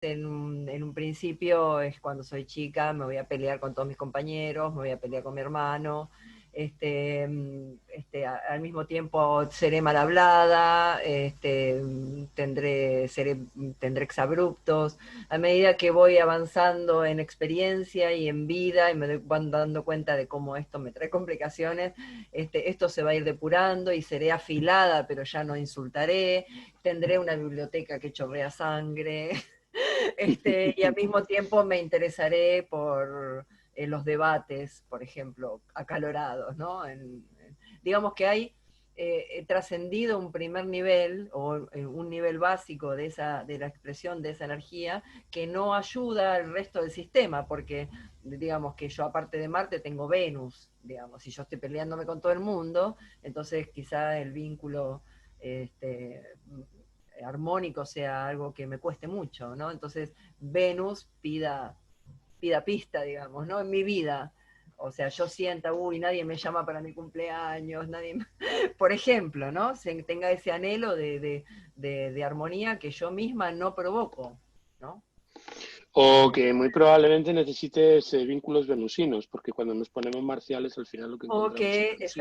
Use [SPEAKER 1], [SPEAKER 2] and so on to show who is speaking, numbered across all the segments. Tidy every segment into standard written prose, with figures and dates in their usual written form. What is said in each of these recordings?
[SPEAKER 1] en un principio es cuando soy chica, me voy a pelear con todos mis compañeros, me voy a pelear con mi hermano, al mismo tiempo seré mal hablada, tendré exabruptos. A medida que voy avanzando en experiencia y en vida y van dando cuenta de cómo esto me trae complicaciones, esto se va a ir depurando y seré afilada, pero ya no insultaré, tendré una biblioteca que chorrea sangre. Y al mismo tiempo me interesaré por los debates, por ejemplo, acalorados, ¿no? Digamos que he trascendido un primer nivel o un nivel básico de la expresión de esa energía que no ayuda al resto del sistema, porque digamos que yo aparte de Marte tengo Venus, digamos, si yo estoy peleándome con todo el mundo, entonces quizá el vínculo este, armónico sea algo que me cueste mucho, ¿no? Entonces Venus pida pista, digamos, ¿no? En mi vida. O sea, yo sienta, uy, nadie me llama para mi cumpleaños, nadie me... Por ejemplo, ¿no? Tenga ese anhelo de armonía que yo misma no provoco, ¿no?
[SPEAKER 2] O que muy probablemente necesites vínculos venusinos, porque cuando nos ponemos marciales al final lo que
[SPEAKER 1] O
[SPEAKER 2] encontramos son
[SPEAKER 1] que,
[SPEAKER 2] venusinos.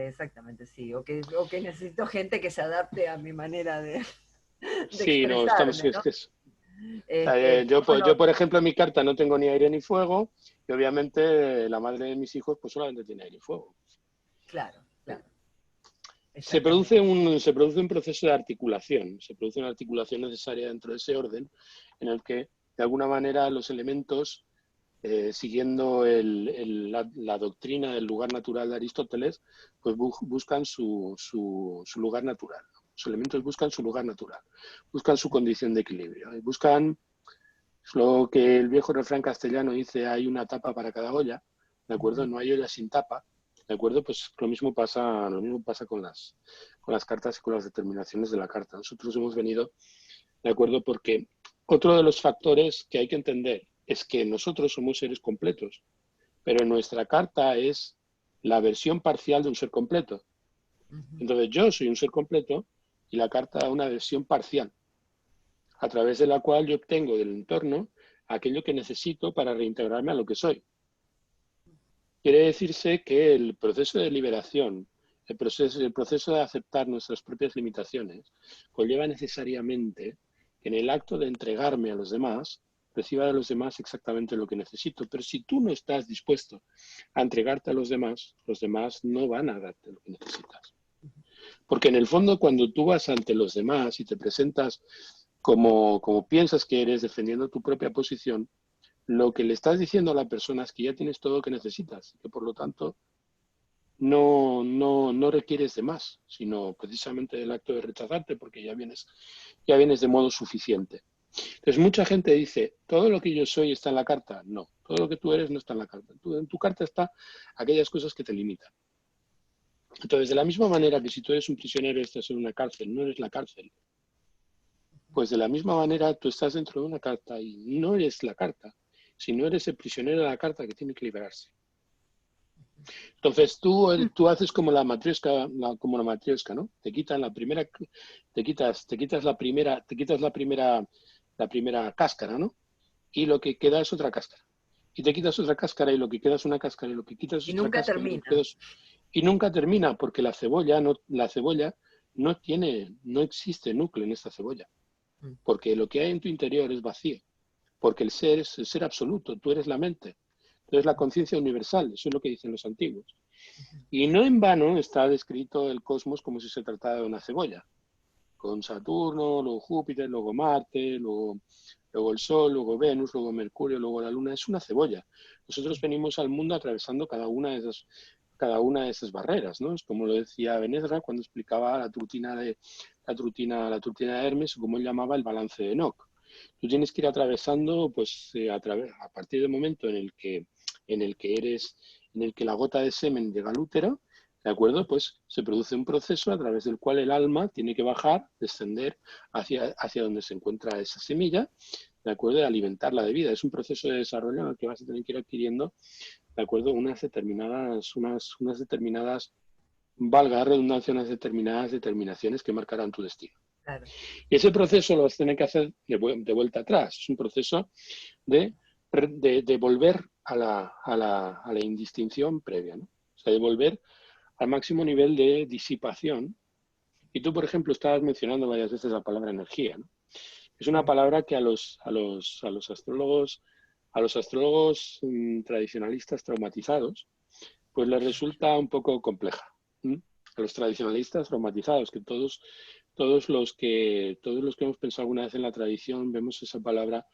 [SPEAKER 1] exactamente, sí. O que necesito gente que se adapte a mi manera de
[SPEAKER 2] Sí, no, estamos,
[SPEAKER 1] expresarme,
[SPEAKER 2] es
[SPEAKER 1] ¿no?
[SPEAKER 2] que es, o sea,
[SPEAKER 1] Bueno,
[SPEAKER 2] yo, por ejemplo, en mi carta no tengo ni aire ni fuego, y obviamente la madre de mis hijos pues solamente tiene aire y fuego.
[SPEAKER 1] claro,
[SPEAKER 2] ¿Eh?
[SPEAKER 1] claro, exactamente.
[SPEAKER 2] Se produce un proceso de articulación, se produce una articulación necesaria dentro de ese orden en el que, de alguna manera, los elementos, siguiendo la doctrina del lugar natural de Aristóteles, pues buscan su lugar natural. Los elementos buscan su lugar natural, buscan su condición de equilibrio, y buscan lo que el viejo refrán castellano dice: hay una tapa para cada olla, ¿de acuerdo? No hay olla sin tapa, ¿de acuerdo? Pues lo mismo pasa con las cartas y con las determinaciones de la carta. Nosotros hemos venido, ¿de acuerdo? Porque otro de los factores que hay que entender es que nosotros somos seres completos, pero nuestra carta es la versión parcial de un ser completo. Entonces yo soy un ser completo y la carta una versión parcial, a través de la cual yo obtengo del entorno aquello que necesito para reintegrarme a lo que soy. Quiere decirse que el proceso de liberación, el proceso de aceptar nuestras propias limitaciones, conlleva necesariamente que en el acto de entregarme a los demás, reciba de los demás exactamente lo que necesito. Pero si tú no estás dispuesto a entregarte a los demás no van a darte lo que necesitas. Porque en el fondo, cuando tú vas ante los demás y te presentas como piensas que eres, defendiendo tu propia posición, lo que le estás diciendo a la persona es que ya tienes todo lo que necesitas, que por lo tanto no requieres de más, sino precisamente del acto de rechazarte, porque ya vienes de modo suficiente. Entonces, mucha gente dice: todo lo que yo soy está en la carta. No, todo lo que tú eres no está en la carta. En tu carta está aquellas cosas que te limitan. Entonces, de la misma manera que si tú eres un prisionero y estás en una cárcel, no eres la cárcel, pues de la misma manera tú estás dentro de una carta y no eres la carta, sino eres el prisionero de la carta que tiene que liberarse. Entonces tú haces como la matriosca, como la matriosca, ¿no? Te quitan la primera, la primera cáscara, ¿no? Y lo que queda es otra cáscara. Y te quitas otra cáscara y lo que queda es una cáscara y lo que quitas es
[SPEAKER 1] Y
[SPEAKER 2] otra
[SPEAKER 1] nunca
[SPEAKER 2] cáscara y lo que
[SPEAKER 1] termina.
[SPEAKER 2] queda es... Y nunca termina porque la cebolla no existe núcleo en esta cebolla. Porque lo que hay en tu interior es vacío. Porque el ser es el ser absoluto, tú eres la mente. Tú eres la conciencia universal, eso es lo que dicen los antiguos. Y no en vano está descrito el cosmos como si se tratara de una cebolla, con Saturno, luego Júpiter, luego Marte, luego el Sol, luego Venus, luego Mercurio, luego la Luna. Es una cebolla. Nosotros venimos al mundo atravesando cada una de esas barreras, ¿no? Es como lo decía Benedra cuando explicaba la trutina de Hermes, o como él llamaba el balance de Enoch. Tú tienes que ir atravesando, pues, a partir del momento en el que eres, en el que la gota de semen llega al útero, ¿de acuerdo? Pues se produce un proceso a través del cual el alma tiene que bajar, descender hacia donde se encuentra esa semilla, ¿de acuerdo? Y alimentarla de vida. Es un proceso de desarrollo en el que vas a tener que ir adquiriendo, ¿de acuerdo? Unas determinadas, valga la redundancia, unas determinadas determinaciones que marcarán tu destino.
[SPEAKER 1] claro.
[SPEAKER 2] Y ese proceso lo tiene que hacer de vuelta atrás. Es un proceso de, de volver a la indistinción previa, ¿no? O sea, de volver al máximo nivel de disipación. Y tú, por ejemplo, estabas mencionando varias veces la palabra energía, ¿no? Es una
[SPEAKER 1] Sí.
[SPEAKER 2] palabra que a los astrólogos tradicionalistas traumatizados, pues les resulta un poco compleja. ¿Mm? A los tradicionalistas traumatizados, que todos los que hemos pensado alguna vez en la tradición, vemos esa palabra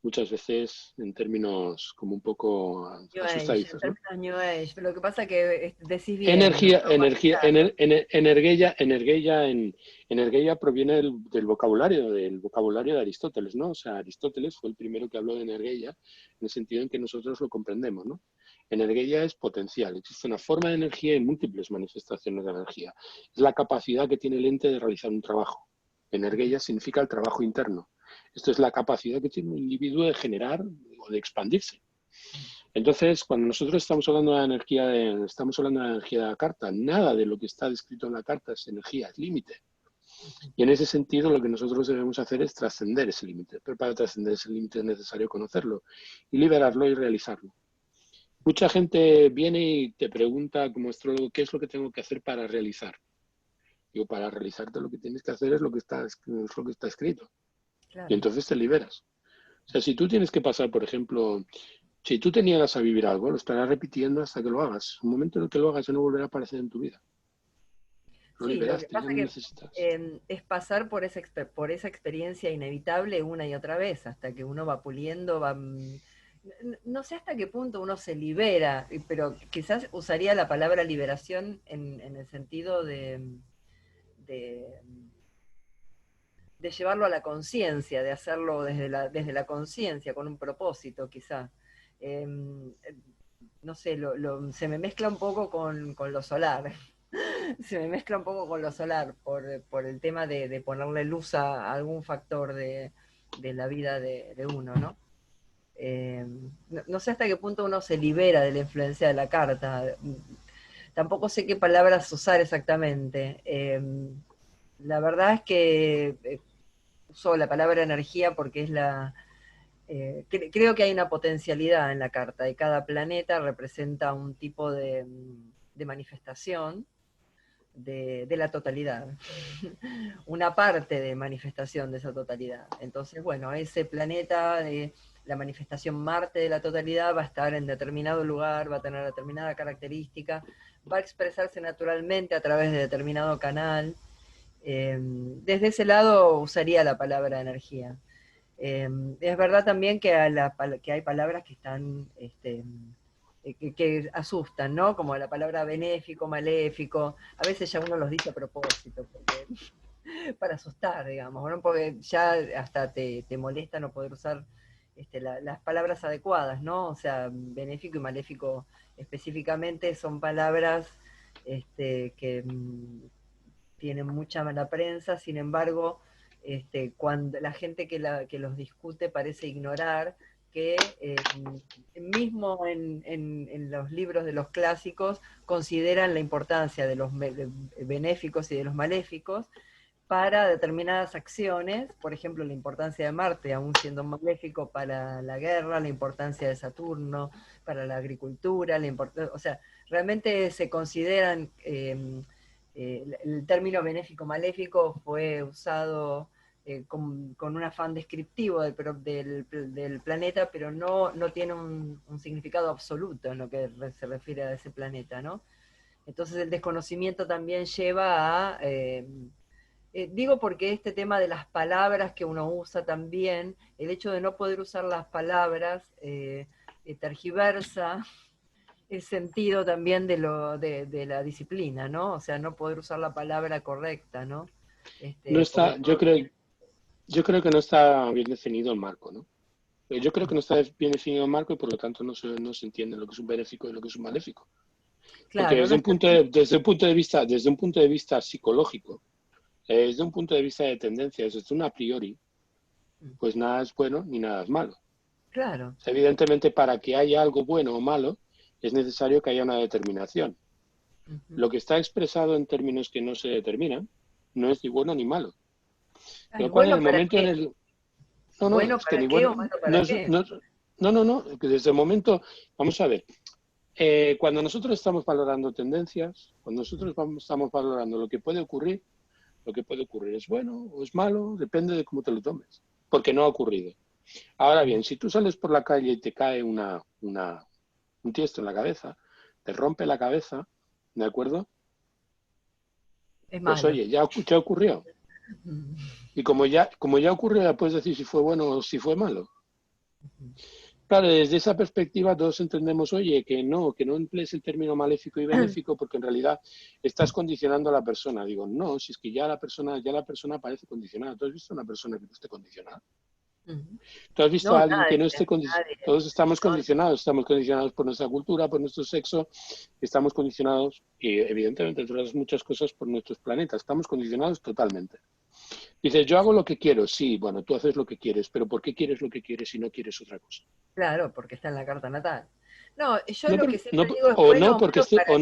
[SPEAKER 2] muchas veces en términos como un poco
[SPEAKER 1] New Age, en
[SPEAKER 2] asustadizos, ¿no?
[SPEAKER 1] términos New Age, pero lo que pasa es que decís bien,
[SPEAKER 2] Energía, energía,
[SPEAKER 1] normalizarlo.
[SPEAKER 2] energía proviene del vocabulario de Aristóteles, ¿no? O sea, Aristóteles fue el primero que habló de energía en el sentido en que nosotros lo comprendemos, ¿no? Energía es potencial, existe una forma de energía y múltiples manifestaciones de energía. Es la capacidad que tiene el ente de realizar un trabajo. Energía significa el trabajo interno. Esto es la capacidad que tiene un individuo de generar o de expandirse. Entonces, cuando nosotros estamos hablando de la energía estamos hablando de la energía de la carta, nada de lo que está descrito en la carta es energía, es límite. Y en ese sentido, lo que nosotros debemos hacer es trascender ese límite. Pero para trascender ese límite es necesario conocerlo y liberarlo y realizarlo. Mucha gente viene y te pregunta como astrólogo, ¿qué es lo que tengo que hacer para realizar? Digo, para realizarte lo que tienes que hacer es lo que está escrito. Y
[SPEAKER 1] Claro.
[SPEAKER 2] entonces te liberas. O sea, si tú tienes que pasar, por ejemplo, si tú te niegas a vivir algo, lo estarás repitiendo hasta que lo hagas. Un momento en el que lo hagas ya no volverá a aparecer en tu vida. Lo
[SPEAKER 1] Sí, lo que
[SPEAKER 2] liberaste, ya
[SPEAKER 1] pasa
[SPEAKER 2] no
[SPEAKER 1] que
[SPEAKER 2] necesitas.
[SPEAKER 1] es pasar por esa experiencia inevitable una y otra vez, hasta que uno va puliendo, no sé hasta qué punto uno se libera, pero quizás usaría la palabra liberación en el sentido de, de llevarlo a la conciencia, de hacerlo desde la conciencia, con un propósito quizá. Eh, no sé, se me mezcla un poco con lo solar. Se me mezcla un poco con lo solar por el tema de ponerle luz a algún factor de la vida de uno, ¿no? No sé hasta qué punto uno se libera de la influencia de la carta. Tampoco sé qué palabras usar exactamente. La verdad es que uso la palabra energía porque es creo que hay una potencialidad en la carta y cada planeta representa un tipo de manifestación de la totalidad, una parte de manifestación de esa totalidad. Entonces, bueno, ese planeta, la manifestación Marte de la totalidad va a estar en determinado lugar, va a tener determinada característica, va a expresarse naturalmente a través de determinado canal. Desde ese lado usaría la palabra energía. Es verdad también que hay palabras que están que asustan, ¿no? Como la palabra benéfico, maléfico. A veces ya uno los dice a propósito, para asustar, digamos, ¿no? Porque ya hasta te molesta no poder usar las palabras adecuadas, ¿no? O sea, benéfico y maléfico específicamente son palabras que tienen mucha mala prensa, sin embargo, cuando la gente que los discute parece ignorar que mismo en los libros de los clásicos consideran la importancia de los benéficos y de los maléficos para determinadas acciones, por ejemplo, la importancia de Marte, aún siendo maléfico para la guerra, la importancia de Saturno para la agricultura, o sea, realmente se consideran, el término benéfico-maléfico fue usado con un afán descriptivo del planeta, pero no tiene un significado absoluto en lo que se refiere a ese planeta, ¿no? Entonces el desconocimiento también lleva a... digo porque este tema de las palabras que uno usa también, el hecho de no poder usar las palabras tergiversa el sentido también de la disciplina, ¿no? O sea, no poder usar la palabra correcta, ¿no?
[SPEAKER 2] No
[SPEAKER 1] Porque
[SPEAKER 2] está, yo creo que no está bien definido el marco, ¿no? Yo creo que no está bien definido el marco y por lo tanto no se entiende lo que es un benéfico y lo que es un maléfico. Porque
[SPEAKER 1] claro, no está
[SPEAKER 2] desde un punto de vista psicológico, desde un punto de vista de tendencias, desde un a priori, pues nada es bueno ni nada es malo.
[SPEAKER 1] claro.
[SPEAKER 2] O sea, evidentemente, para que haya algo bueno o malo, es necesario que haya una determinación.
[SPEAKER 1] Ujú,
[SPEAKER 2] Lo que está expresado en términos que no se determinan no es ni bueno ni malo.
[SPEAKER 1] Ay,
[SPEAKER 2] Lo cual en
[SPEAKER 1] ¿bueno
[SPEAKER 2] el
[SPEAKER 1] para
[SPEAKER 2] momento en
[SPEAKER 1] qué?
[SPEAKER 2] el... No, no,
[SPEAKER 1] ¿Bueno
[SPEAKER 2] es que
[SPEAKER 1] para
[SPEAKER 2] ni
[SPEAKER 1] qué
[SPEAKER 2] bueno,
[SPEAKER 1] o malo
[SPEAKER 2] no
[SPEAKER 1] para
[SPEAKER 2] es,
[SPEAKER 1] qué?
[SPEAKER 2] no, que desde el momento, vamos a ver, cuando nosotros estamos valorando tendencias, cuando nosotros estamos valorando lo que puede ocurrir es bueno o es malo, depende de cómo te lo tomes, porque no ha ocurrido. Ahora bien, si tú sales por la calle y te cae un tiesto en la cabeza, te rompe la cabeza, ¿de acuerdo?
[SPEAKER 1] Es
[SPEAKER 2] Pues
[SPEAKER 1] malo.
[SPEAKER 2] oye, ya ocurrió.
[SPEAKER 1] Mm.
[SPEAKER 2] Y como ya ocurrió, ya puedes decir si fue bueno o si fue malo. Claro, desde esa perspectiva todos entendemos, oye, que no emplees el término maléfico y benéfico porque en realidad estás condicionando a la persona. Digo, no, si es que ya la persona parece condicionada. ¿Tú has visto a una persona que no esté condicionada?
[SPEAKER 1] Mm.
[SPEAKER 2] ¿Tú has visto
[SPEAKER 1] No,
[SPEAKER 2] a alguien que no
[SPEAKER 1] nadie,
[SPEAKER 2] esté condicionado?
[SPEAKER 1] nadie.
[SPEAKER 2] Todos
[SPEAKER 1] No,
[SPEAKER 2] estamos condicionados por nuestra cultura, por nuestro sexo, estamos condicionados, y evidentemente, entre otras muchas cosas, por nuestros planetas. Estamos condicionados totalmente. Dices, yo hago lo que quiero, sí, bueno, tú haces lo que quieres, pero ¿por qué quieres lo que quieres y no quieres otra cosa?
[SPEAKER 1] claro, porque está en la carta natal. No, yo
[SPEAKER 2] No,
[SPEAKER 1] lo que
[SPEAKER 2] no,
[SPEAKER 1] siempre digo es
[SPEAKER 2] o
[SPEAKER 1] bueno
[SPEAKER 2] no
[SPEAKER 1] o
[SPEAKER 2] porque
[SPEAKER 1] malo
[SPEAKER 2] esté,
[SPEAKER 1] para qué.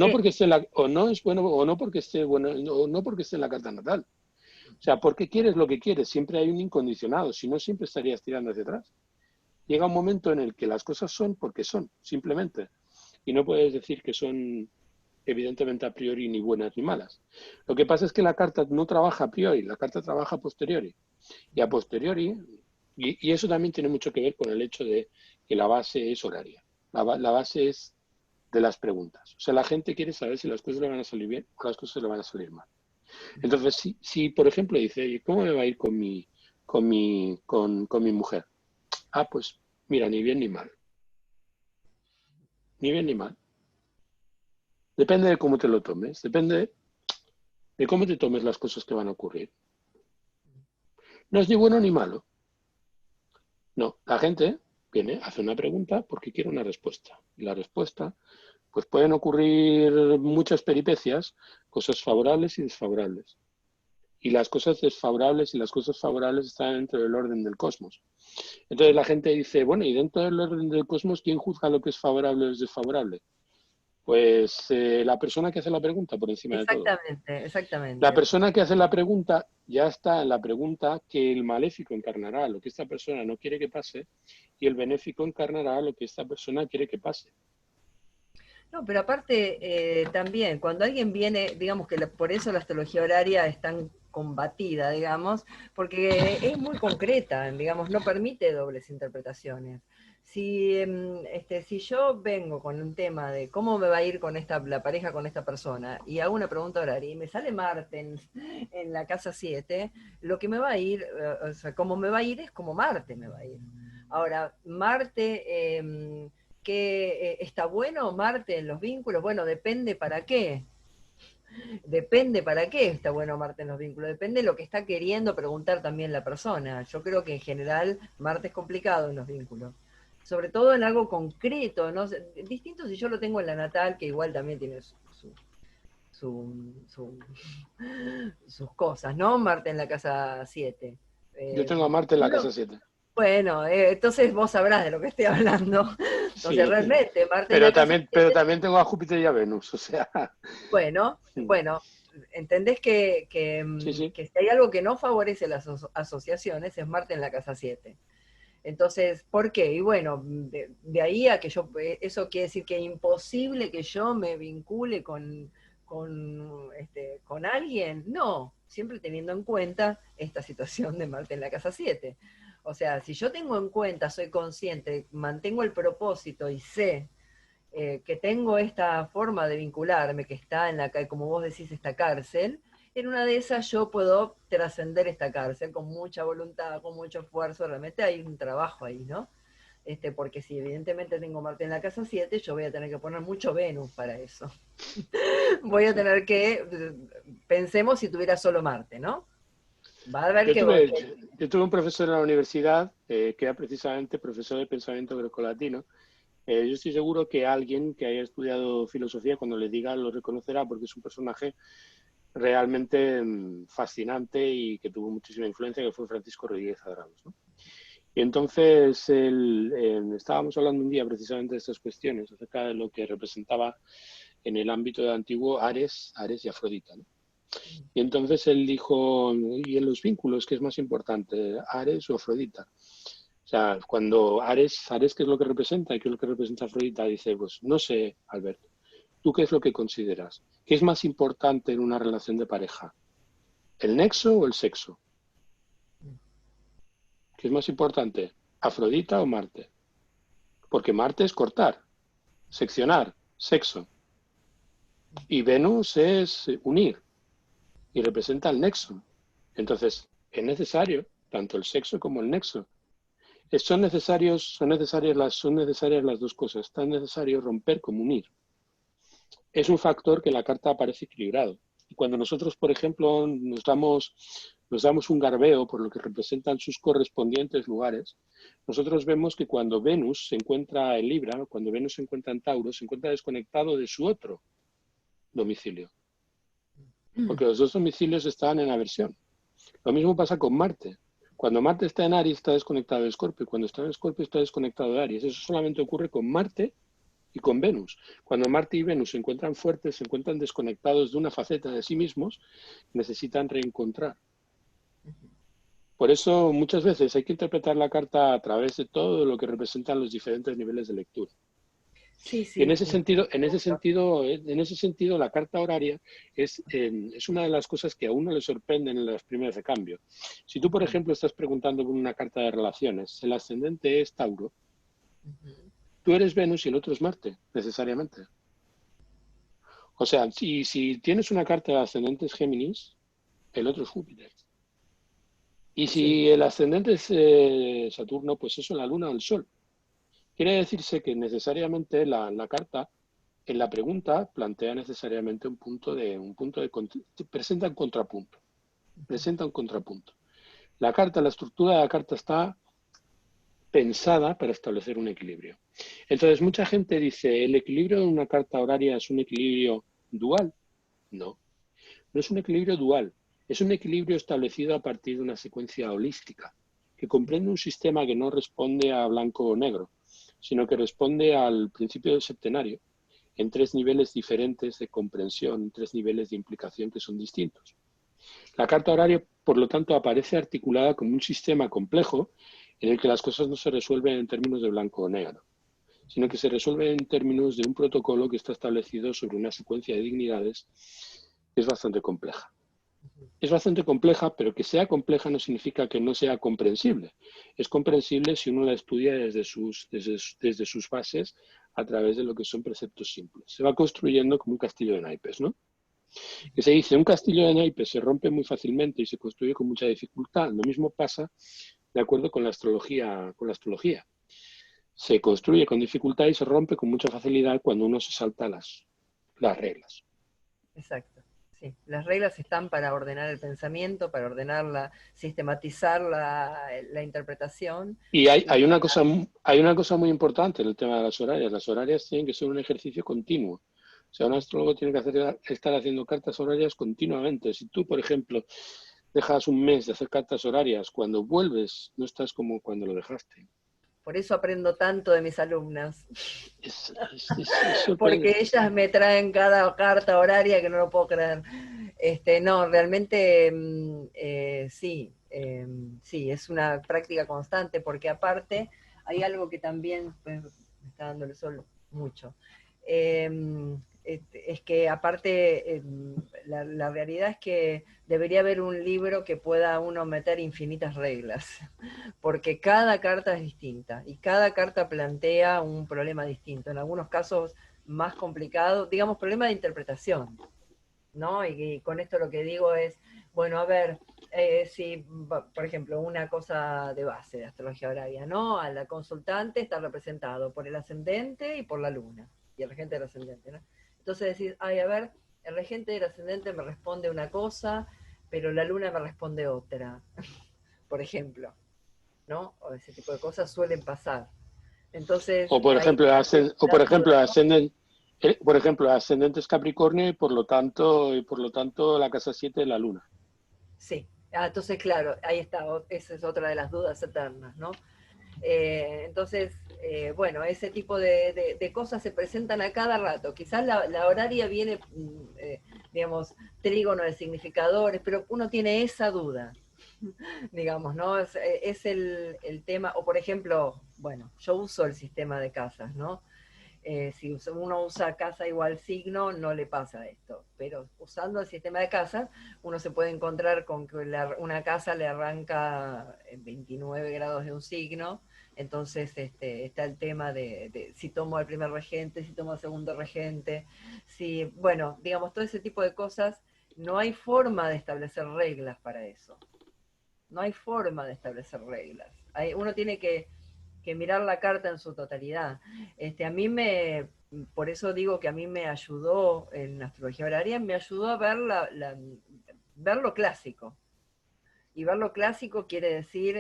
[SPEAKER 2] o no es bueno, o no porque esté bueno, o no porque esté en la carta natal. O sea, ¿por qué quieres lo que quieres? Siempre hay un incondicionado, si no siempre estarías tirando hacia atrás. Llega un momento en el que las cosas son porque son, simplemente. Y no puedes decir que son evidentemente a priori ni buenas ni malas. Lo que pasa es que la carta no trabaja a priori, la carta trabaja a posteriori. Y a posteriori, y eso también tiene mucho que ver con el hecho de que la base es horaria. La base es de las preguntas. O sea, la gente quiere saber si las cosas le van a salir bien o las cosas le van a salir mal. Entonces, si por ejemplo dice, ¿cómo me va a ir con mi mujer? Ah, pues mira, ni bien ni mal. Ni bien ni mal. Depende de cómo te lo tomes, depende de cómo te tomes las cosas que van a ocurrir. No es ni bueno ni malo. No, la gente viene, hace una pregunta porque quiere una respuesta. Y la respuesta, pues pueden ocurrir muchas peripecias, cosas favorables y desfavorables. Y las cosas desfavorables y las cosas favorables están dentro del orden del cosmos. Entonces la gente dice, bueno, y dentro del orden del cosmos, ¿quién juzga lo que es favorable o es desfavorable? Pues la persona que hace la pregunta por encima de todo.
[SPEAKER 1] Exactamente,
[SPEAKER 2] La
[SPEAKER 1] exactamente.
[SPEAKER 2] persona que hace la pregunta ya está en la pregunta que el maléfico encarnará lo que esta persona no quiere que pase y el benéfico encarnará lo que esta persona quiere que pase.
[SPEAKER 1] No, pero aparte también, cuando alguien viene, digamos que por eso la astrología horaria es tan combatida, digamos, porque es muy concreta, digamos, no permite dobles interpretaciones. Si yo vengo con un tema de cómo me va a ir con la pareja con esta persona y hago una pregunta horaria y me sale Marte en la casa 7, lo que me va a ir, o sea, como me va a ir es como Marte me va a ir. Ahora, Marte que está bueno Marte en los vínculos, bueno, depende para qué. Depende para qué está bueno Marte en los vínculos, depende de lo que está queriendo preguntar también la persona. Yo creo que en general Marte es complicado en los vínculos, sobre todo en algo concreto, ¿no? Distinto si yo lo tengo en la natal, que igual también tiene su, su, sus cosas, ¿no? Marte en la casa 7.
[SPEAKER 2] Yo
[SPEAKER 1] Eh,
[SPEAKER 2] tengo a Marte en la
[SPEAKER 1] uno,
[SPEAKER 2] casa 7.
[SPEAKER 1] bueno, entonces vos sabrás de lo que estoy hablando. Entonces,
[SPEAKER 2] Sí,
[SPEAKER 1] realmente, Marte en la casa
[SPEAKER 2] pero
[SPEAKER 1] 7.
[SPEAKER 2] también tengo a Júpiter y a Venus, o sea,
[SPEAKER 1] Bueno, bueno, entendés
[SPEAKER 2] sí, sí.
[SPEAKER 1] que si hay algo que no favorece las asociaciones es Marte en la casa 7. Entonces, ¿por qué? Y bueno, de ahí a que eso quiere decir que es imposible que yo me vincule con alguien. No, siempre teniendo en cuenta esta situación de Marte en la casa 7. O sea, si yo tengo en cuenta, soy consciente, mantengo el propósito y sé que tengo esta forma de vincularme, que está en como vos decís, esta cárcel, en una de esas yo puedo trascender esta cárcel con mucha voluntad, con mucho esfuerzo, realmente hay un trabajo ahí, ¿no? Porque si evidentemente tengo Marte en la casa 7, yo voy a tener que poner mucho Venus para eso. Voy a
[SPEAKER 2] Sí.
[SPEAKER 1] tener que, pensemos si tuviera solo Marte, ¿no? Va a haber
[SPEAKER 2] Yo
[SPEAKER 1] que...
[SPEAKER 2] tuve, yo tuve un profesor en la universidad que era precisamente profesor de pensamiento grecolatino. Yo estoy seguro que alguien que haya estudiado filosofía, cuando le diga, lo reconocerá porque es un personaje realmente fascinante y que tuvo muchísima influencia, que fue Francisco Rodríguez Adrados, ¿no? Y entonces estábamos hablando un día precisamente de estas cuestiones, acerca de lo que representaba en el ámbito de antiguo Ares y Afrodita, ¿no? Y entonces él dijo, y en los vínculos, ¿qué es más importante, Ares o Afrodita? O sea, cuando Ares, ¿qué es lo que representa? ¿Y qué es lo que representa Afrodita? Dice, pues no sé, Alberto, ¿tú qué es lo que consideras? ¿Qué es más importante en una relación de pareja? ¿El nexo o el sexo? ¿Qué es más importante? ¿Afrodita o Marte? Porque Marte es cortar, seccionar, sexo. Y Venus es unir y representa el nexo. Entonces, es necesario tanto el sexo como el nexo. Son necesarias las dos cosas. Es tan necesario romper como unir. Es un factor que en la carta aparece equilibrado. Y cuando nosotros, por ejemplo, nos damos un garbeo por lo que representan sus correspondientes lugares, nosotros vemos que cuando Venus se encuentra en Libra, cuando Venus se encuentra en Tauro, se encuentra desconectado de su otro domicilio, porque los dos domicilios están en aversión. Lo mismo pasa con Marte. Cuando Marte está en Aries, está desconectado de Escorpio. Cuando está en Escorpio, está desconectado de Aries. Eso solamente ocurre con Marte y con Venus. Cuando Marte y Venus se encuentran fuertes, se encuentran desconectados de una faceta de sí mismos, necesitan reencontrar. Por eso muchas veces hay que interpretar la carta a través de todo lo que representan los diferentes niveles de lectura.
[SPEAKER 1] Sí,
[SPEAKER 2] Y en
[SPEAKER 1] sí.
[SPEAKER 2] ese sentido, la carta horaria es una de las cosas que a uno le sorprenden en las primeras de cambio. Si tú, por ejemplo, estás preguntando por una carta de relaciones, el ascendente es Tauro, tú eres Venus y el otro es Marte, necesariamente. O sea, si tienes una carta de ascendente es Géminis, el otro es Júpiter. Y
[SPEAKER 1] Sí,
[SPEAKER 2] si el ascendente es Saturno, pues eso, la Luna o el Sol. Quiere decirse que necesariamente la carta en la pregunta plantea necesariamente presenta un contrapunto, presenta un contrapunto. La estructura de la carta está pensada para establecer un equilibrio. Entonces, mucha gente dice, ¿el equilibrio de una carta horaria es un equilibrio dual? No, no es un equilibrio dual, es un equilibrio establecido a partir de una secuencia holística, que comprende un sistema que no responde a blanco o negro, sino que responde al principio del septenario, en tres niveles diferentes de comprensión, tres niveles de implicación que son distintos. La carta horaria, por lo tanto, aparece articulada como un sistema complejo en el que las cosas no se resuelven en términos de blanco o negro, sino que se resuelven en términos de un protocolo que está establecido sobre una secuencia de dignidades que es bastante compleja. Es bastante compleja, pero que sea compleja no significa que no sea comprensible. Es comprensible si uno la estudia desde sus bases a través de lo que son preceptos simples. Se va construyendo como un castillo de naipes, ¿no? Que se dice, un castillo de naipes se rompe muy fácilmente y se construye con mucha dificultad. Lo mismo pasa de acuerdo con la astrología. Se construye con dificultad y se rompe con mucha facilidad cuando uno se salta las reglas.
[SPEAKER 1] exacto. Sí. Las reglas están para ordenar el pensamiento, para ordenarla, sistematizar la interpretación.
[SPEAKER 2] Y
[SPEAKER 1] Y
[SPEAKER 2] hay una cosa muy importante en el tema de las horarias. Las horarias tienen que ser un ejercicio continuo. O sea, un astrólogo tiene que estar haciendo cartas horarias continuamente. Si tú, por ejemplo, dejas un mes de hacer cartas horarias, cuando vuelves no estás como cuando lo dejaste.
[SPEAKER 1] por eso aprendo tanto de mis alumnas,
[SPEAKER 2] Es
[SPEAKER 1] porque
[SPEAKER 2] sorprendente.
[SPEAKER 1] ellas me traen cada carta horaria que no lo puedo creer. No, realmente sí, sí, es una práctica constante, porque aparte hay algo que también pues, me está dando el sol mucho. Eh, es que aparte la realidad es que debería haber un libro que pueda uno meter infinitas reglas, porque cada carta es distinta y cada carta plantea un problema distinto. En algunos casos más complicado, digamos, problema de interpretación, ¿no? Y con esto lo que digo es, bueno, a ver, si, por ejemplo, una cosa de base de astrología horaria, ¿no? A la consultante está representado por el ascendente y por la luna, y el regente del ascendente, ¿no? Entonces decir, ay, a ver, el regente del ascendente me responde una cosa, pero la luna me responde otra, por ejemplo, ¿no? O ese tipo de cosas suelen pasar. Entonces,
[SPEAKER 2] O por
[SPEAKER 1] ahí
[SPEAKER 2] ejemplo,
[SPEAKER 1] la duda, ¿no?
[SPEAKER 2] ascendente es Capricornio y por lo tanto la casa 7 es la luna.
[SPEAKER 1] Sí. Entonces, claro, ahí está, esa es otra de las dudas eternas, ¿no? Entonces, bueno, ese tipo de cosas se presentan a cada rato. Quizás la horaria viene digamos, trígono de significadores, pero uno tiene esa duda, digamos, ¿no? Es el tema, o por ejemplo, bueno, yo uso el sistema de casas, ¿no? Si uno usa casa igual signo, no le pasa esto. Pero usando el sistema de casas, uno se puede encontrar con que una casa le arranca en 29 grados de un signo. Entonces está el tema de si tomo al primer regente, si tomo al segundo regente, si, bueno, digamos, todo ese tipo de cosas. No hay forma de establecer reglas para eso. No hay forma de establecer reglas. Uno tiene que mirar la carta en su totalidad. A mí por eso digo que a mí me ayudó en astrología horaria, me ayudó a ver, ver lo clásico. Y ver lo clásico quiere decir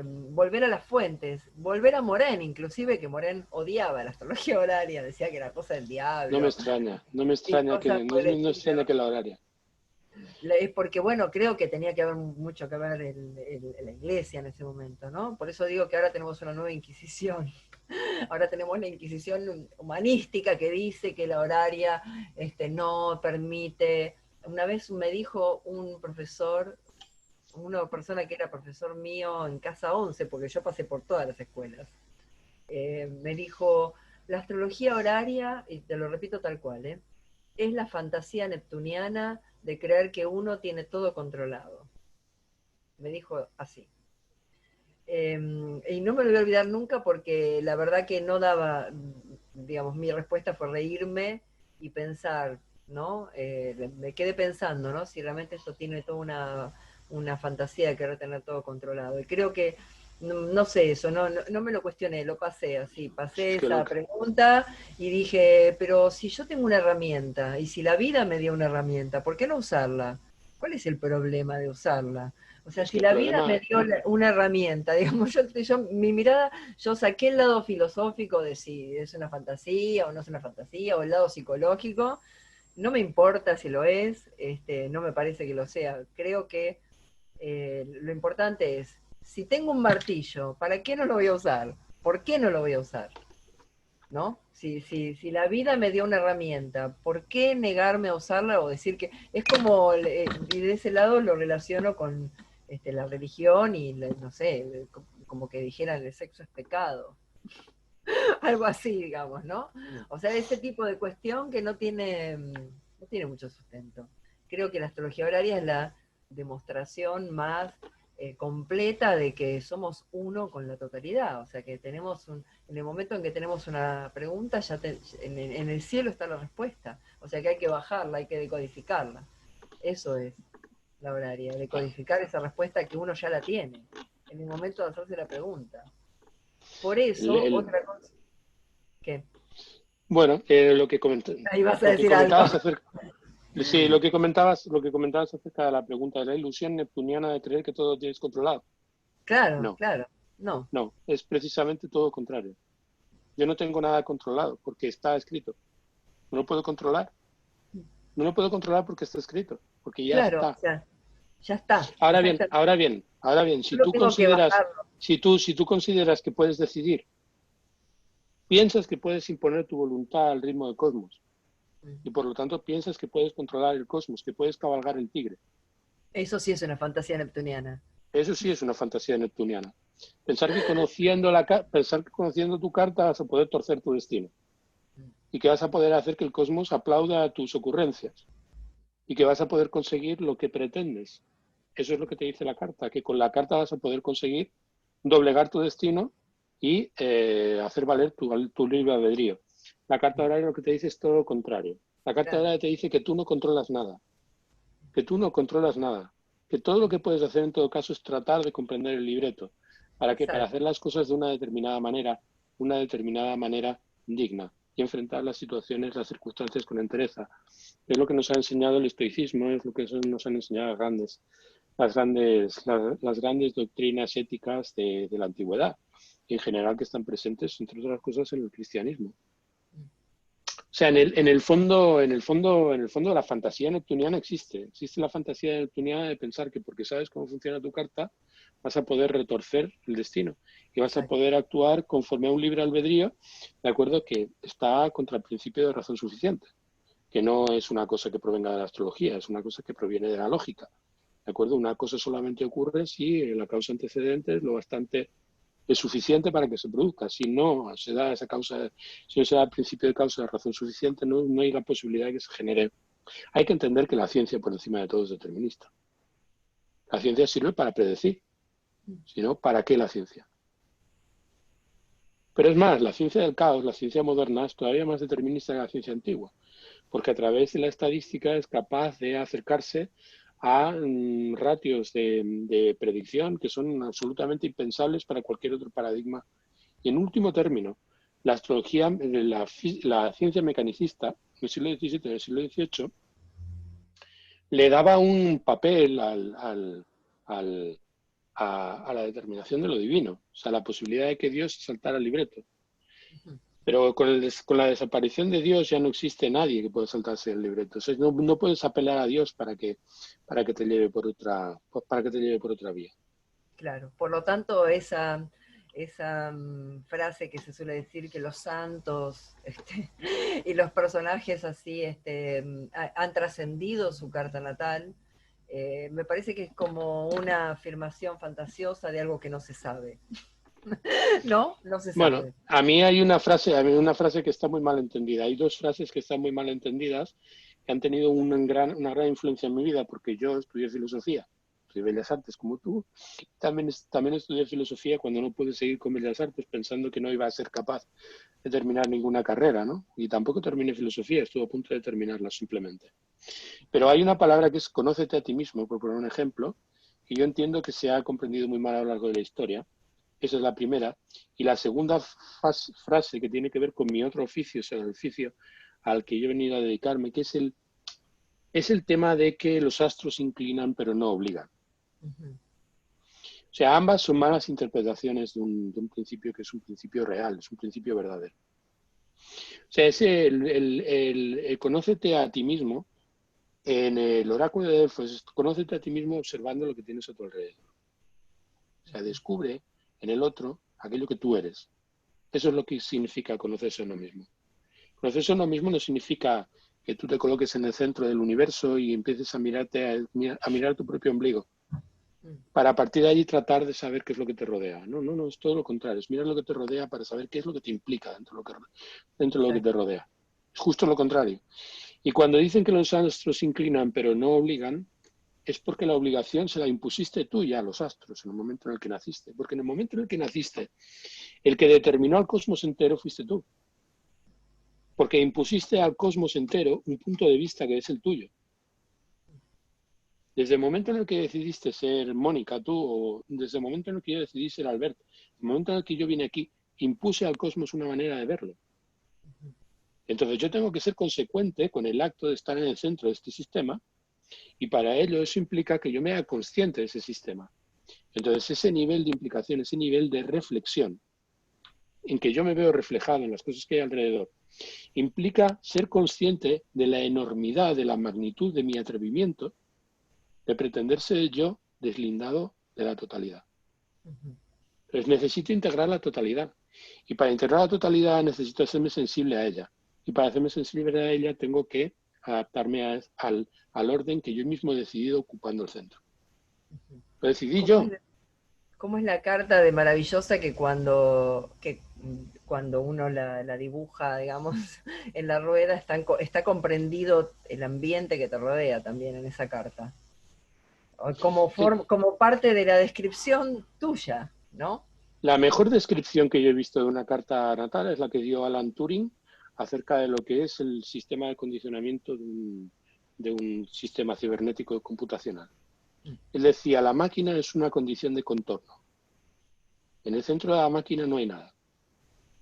[SPEAKER 1] volver a las fuentes, volver a Morén, inclusive, que Morén odiaba la astrología horaria, decía que era cosa del
[SPEAKER 2] No me
[SPEAKER 1] diablo
[SPEAKER 2] extraña, no me
[SPEAKER 1] y
[SPEAKER 2] extraña
[SPEAKER 1] cosas
[SPEAKER 2] que,
[SPEAKER 1] por el
[SPEAKER 2] no extraña
[SPEAKER 1] estilo.
[SPEAKER 2] que la horaria.
[SPEAKER 1] Es porque, bueno, creo que tenía que haber mucho que ver la iglesia en ese momento, ¿no? Por eso digo que ahora tenemos una nueva Inquisición. Ahora tenemos la Inquisición humanística que dice que la horaria no permite. Una vez me dijo un profesor, una persona que era profesor mío en Casa 11, porque yo pasé por todas las escuelas, me dijo, la astrología horaria, y te lo repito tal cual, es la fantasía neptuniana de creer que uno tiene todo controlado. Me dijo así. Y no me lo voy a olvidar nunca porque la verdad que no daba, digamos, mi respuesta fue reírme y pensar, ¿no? Me quedé pensando, ¿no? Si realmente esto tiene toda una fantasía de querer tener todo controlado. Y creo que, no sé eso, no me lo cuestioné, lo pasé así, pasé
[SPEAKER 2] Qué
[SPEAKER 1] esa
[SPEAKER 2] loca.
[SPEAKER 1] pregunta y dije, pero si yo tengo una herramienta y si la vida me dio una herramienta, ¿por qué no usarla? ¿Cuál es el problema de usarla? O sea,
[SPEAKER 2] Es que
[SPEAKER 1] si
[SPEAKER 2] el
[SPEAKER 1] la vida me
[SPEAKER 2] problema,
[SPEAKER 1] dio una herramienta, digamos, mi mirada, yo saqué el lado filosófico de si es una fantasía o no es una fantasía, o el lado psicológico, no me importa si lo es, no me parece que lo sea. Creo que lo importante es, si tengo un martillo, ¿para qué no lo voy a usar? ¿Por qué no lo voy a usar? ¿No? Si la vida me dio una herramienta, ¿por qué negarme a usarla o decir que es como, y de ese lado lo relaciono con la religión y, no sé, como que dijeran el sexo es pecado, algo así, digamos, ¿no? O sea, ese tipo de cuestión que no tiene mucho sustento. Creo que la astrología horaria es la demostración más completa de que somos uno con la totalidad. O sea, que en el momento en que tenemos una pregunta, en el cielo está la respuesta. O sea, que hay que bajarla, hay que decodificarla. Eso es la horaria, decodificar esa respuesta que uno ya la tiene en el momento de hacerse la pregunta. Por
[SPEAKER 2] el,
[SPEAKER 1] eso,
[SPEAKER 2] el-
[SPEAKER 1] otra cosa, ¿qué?
[SPEAKER 2] bueno,
[SPEAKER 1] Ahí vas a
[SPEAKER 2] lo que
[SPEAKER 1] decir algo.
[SPEAKER 2] comentabas acerca, sí, lo que comentabas acerca de la pregunta de la ilusión neptuniana de creer que todo lo tienes controlado.
[SPEAKER 1] Claro,
[SPEAKER 2] No,
[SPEAKER 1] claro. No,
[SPEAKER 2] no, es precisamente todo lo contrario. Yo no tengo nada controlado porque está escrito. No lo puedo controlar. No lo puedo controlar porque está escrito, porque ya
[SPEAKER 1] claro, o
[SPEAKER 2] está.
[SPEAKER 1] sea, ya está,
[SPEAKER 2] Ahora bien,
[SPEAKER 1] exactamente.
[SPEAKER 2] ahora bien, ahora bien, si
[SPEAKER 1] Solo
[SPEAKER 2] tú
[SPEAKER 1] tengo que
[SPEAKER 2] consideras,
[SPEAKER 1] bajarlo.
[SPEAKER 2] si tú consideras que puedes decidir, piensas que puedes imponer tu voluntad al ritmo del cosmos y por lo tanto piensas que puedes controlar el cosmos, que puedes cabalgar el tigre.
[SPEAKER 1] Eso sí es una fantasía neptuniana.
[SPEAKER 2] Eso sí es una fantasía neptuniana. Pensar que conociendo tu carta vas a poder torcer tu destino y que vas a poder hacer que el cosmos aplauda a tus ocurrencias y que vas a poder conseguir lo que pretendes. Eso es lo que te dice la carta, que con la carta vas a poder conseguir doblegar tu destino y hacer valer tu libre albedrío. La carta horaria lo que te dice es todo lo contrario. La carta
[SPEAKER 1] Claro,
[SPEAKER 2] horaria te dice que tú no controlas nada, que tú no controlas nada, que todo lo que puedes hacer en todo caso es tratar de comprender el libreto. ¿Para qué? Para
[SPEAKER 1] exacto.
[SPEAKER 2] hacer las cosas de una determinada manera digna y enfrentar las situaciones, las circunstancias con entereza. Es lo que nos ha enseñado el estoicismo, es lo que nos han enseñado las grandes doctrinas éticas de la antigüedad, y en general que están presentes, entre otras cosas, en el cristianismo. O sea, en el fondo la fantasía neptuniana existe. Existe la fantasía neptuniana de pensar que porque sabes cómo funciona tu carta, vas a poder retorcer el destino y vas a
[SPEAKER 1] Exacto.
[SPEAKER 2] poder actuar conforme a un libre albedrío, de acuerdo que está contra el principio de razón suficiente. que no es una cosa que provenga de la astrología, es una cosa que proviene de la lógica. ¿De acuerdo? Una cosa solamente ocurre si la causa antecedente es lo bastante es suficiente para que se produzca. Si no se da esa causa, si no se da el principio de causa de razón suficiente, no hay la posibilidad de que se genere. Hay que entender que la ciencia por encima de todo es determinista. La ciencia sirve para predecir, si no, ¿para qué la ciencia? Pero es más, la ciencia del caos, la ciencia moderna, es todavía más determinista que la ciencia antigua, porque a través de la estadística es capaz de acercarse a ratios de predicción que son absolutamente impensables para cualquier otro paradigma. Y en último término, la astrología, la ciencia mecanicista, en el siglo XVII y en el siglo XVIII, le daba un papel a la determinación de lo divino, o sea, la posibilidad de que Dios saltara el libreto. Pero con la desaparición de Dios ya no existe nadie que pueda saltarse el libreto. O sea, no puedes apelar a Dios para que te lleve por otra vía.
[SPEAKER 1] Claro, por lo tanto, esa frase que se suele decir que los santos y los personajes así han trascendido su carta natal, me parece que es como una afirmación fantasiosa de algo que no se sabe. ¿No? No se
[SPEAKER 2] Bueno,
[SPEAKER 1] sabe.
[SPEAKER 2] a mí una frase que está muy mal entendida. Hay dos frases que están muy mal entendidas que han tenido una gran influencia en mi vida porque yo estudié filosofía, soy Bellas Artes como tú. También estudié filosofía cuando no pude seguir con Bellas Artes pensando que no iba a ser capaz de terminar ninguna carrera, ¿no? Y tampoco terminé filosofía, estuve a punto de terminarla simplemente. Pero hay una palabra que es conócete a ti mismo, por poner un ejemplo, que yo entiendo que se ha comprendido muy mal a lo largo de la historia. Esa es la primera. Y la segunda frase que tiene que ver con mi otro oficio, o sea, el oficio al que yo he venido a dedicarme, que es el tema de que los astros inclinan pero no obligan.
[SPEAKER 1] Uh-huh.
[SPEAKER 2] O sea, ambas son malas interpretaciones de un principio que es un principio real, es un principio verdadero. O sea, el conócete a ti mismo, en el oráculo de Delfos, es conócete a ti mismo observando lo que tienes a tu alrededor. O sea, descubre en el otro aquello que tú eres. Eso es lo que significa conocerse a uno mismo. Conocerse a uno mismo no significa que tú te coloques en el centro del universo y empieces a mirar tu propio ombligo, para a partir de allí tratar de saber qué es lo que te rodea. No, es todo lo contrario. Es mirar lo que te rodea para saber qué es lo que te implica dentro de lo que te rodea. Es justo lo contrario. Y cuando dicen que los astros inclinan pero no obligan, es porque la obligación se la impusiste tú ya a los astros en el momento en el que naciste. Porque en el momento en el que naciste, el que determinó al cosmos entero fuiste tú. Porque impusiste al cosmos entero un punto de vista que es el tuyo. Desde el momento en el que decidiste ser Mónica, tú, o desde el momento en el que yo decidí ser Alberto, el momento en el que yo vine aquí, impuse al cosmos una manera de verlo. Entonces yo tengo que ser consecuente con el acto de estar en el centro de este sistema, y para ello eso implica que yo me haga consciente de ese sistema. Entonces ese nivel de implicación, ese nivel de reflexión, en que yo me veo reflejado en las cosas que hay alrededor, implica ser consciente de la enormidad, de la magnitud de mi atrevimiento de pretender ser yo deslindado de la totalidad. Entonces necesito integrar la totalidad. Y para integrar la totalidad necesito hacerme sensible a ella. Y para hacerme sensible a ella tengo que adaptarme al orden que yo mismo he decidido ocupando el centro. Lo decidí yo.
[SPEAKER 1] ¿Cómo es la carta de maravillosa que cuando uno la dibuja, digamos, en la rueda, está comprendido el ambiente que te rodea también en esa carta?
[SPEAKER 2] Sí.
[SPEAKER 1] Como parte de la descripción tuya, ¿no?
[SPEAKER 2] La mejor descripción que yo he visto de una carta natal es la que dio Alan Turing acerca de lo que es el sistema de condicionamiento de un sistema cibernético computacional. Él decía, la máquina es una condición de contorno. En el centro de la máquina no hay nada.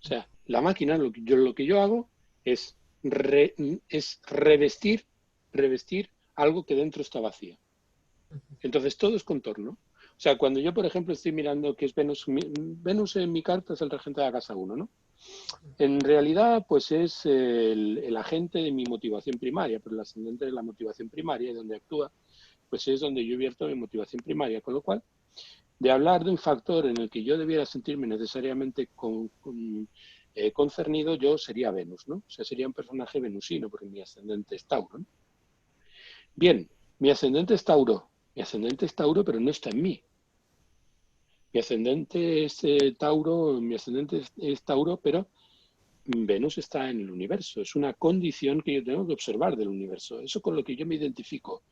[SPEAKER 2] O sea, la máquina, lo que yo hago es, es revestir algo que dentro está vacío. Entonces todo es contorno. O sea, cuando yo, por ejemplo, estoy mirando que es Venus, Venus en mi carta es el regente de la casa 1, ¿no? En realidad, pues es el agente de mi motivación primaria, pero el ascendente de la motivación primaria y donde actúa, pues es donde yo vierto mi motivación primaria, con lo cual de hablar de un factor en el que yo debiera sentirme necesariamente concernido, yo sería Venus, ¿no? O sea, sería un personaje venusino, porque mi ascendente es Tauro, ¿no? Bien, mi ascendente es Tauro, pero no está en mí. Mi ascendente es Tauro, mi ascendente es Tauro, pero Venus está en el universo. Es una condición que yo tengo que observar del universo. Eso con lo que yo me identifico